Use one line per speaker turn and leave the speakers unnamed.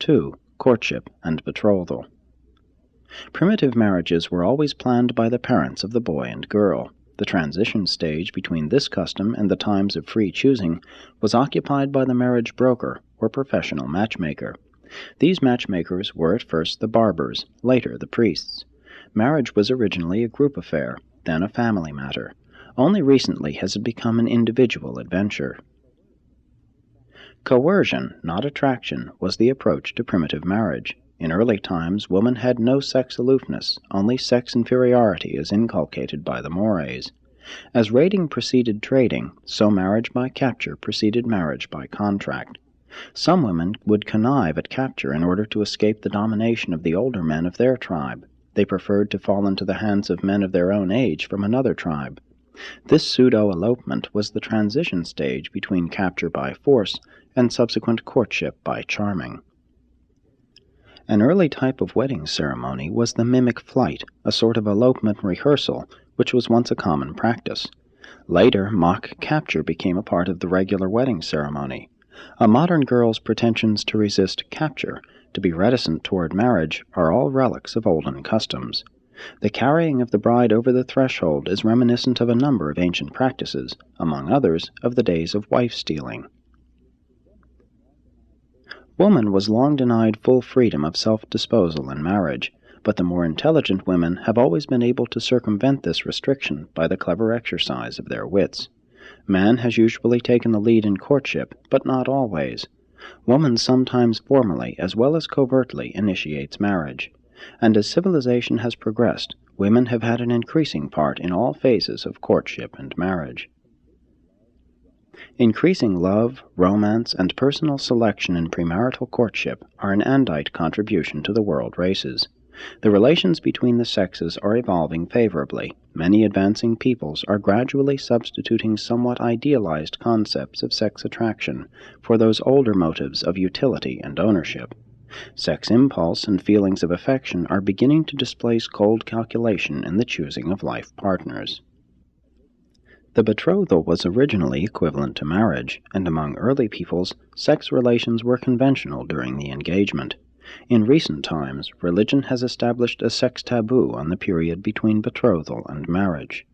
2. Courtship and Betrothal. Primitive marriages were always planned by the parents of the boy and girl. The transition stage between this custom and the times of free choosing was occupied by the marriage broker or professional matchmaker. These matchmakers were at first the barbers, later the priests. Marriage was originally a group affair, then a family matter. Only recently has it become an individual adventure. Coercion, not attraction, was the approach to primitive marriage. In early times, woman had no sex aloofness, only sex inferiority as inculcated by the mores. As raiding preceded trading, so marriage by capture preceded marriage by contract. Some women would connive at capture in order to escape the domination of the older men of their tribe. They preferred to fall into the hands of men of their own age from another tribe. This pseudo-elopement was the transition stage between capture by force and subsequent courtship by charming. An early type of wedding ceremony was the mimic flight, a sort of elopement rehearsal, which was once a common practice. Later, mock capture became a part of the regular wedding ceremony. A modern girl's pretensions to resist capture, to be reticent toward marriage, are all relics of olden customs. The carrying of the bride over the threshold is reminiscent of a number of ancient practices, among others of the days of wife-stealing. Woman was long denied full freedom of self-disposal in marriage, but the more intelligent women have always been able to circumvent this restriction by the clever exercise of their wits. Man has usually taken the lead in courtship, but not always. Woman sometimes formally as well as covertly initiates marriage. And as civilization has progressed, women have had an increasing part in all phases of courtship and marriage. Increasing love, romance, and personal selection in premarital courtship are an andite contribution to the world races. The relations between the sexes are evolving favorably. Many advancing peoples are gradually substituting somewhat idealized concepts of sex attraction for those older motives of utility and ownership. Sex impulse and feelings of affection are beginning to displace cold calculation in the choosing of life partners. The betrothal was originally equivalent to marriage, and among early peoples, sex relations were conventional during the engagement. In recent times, religion has established a sex taboo on the period between betrothal and marriage.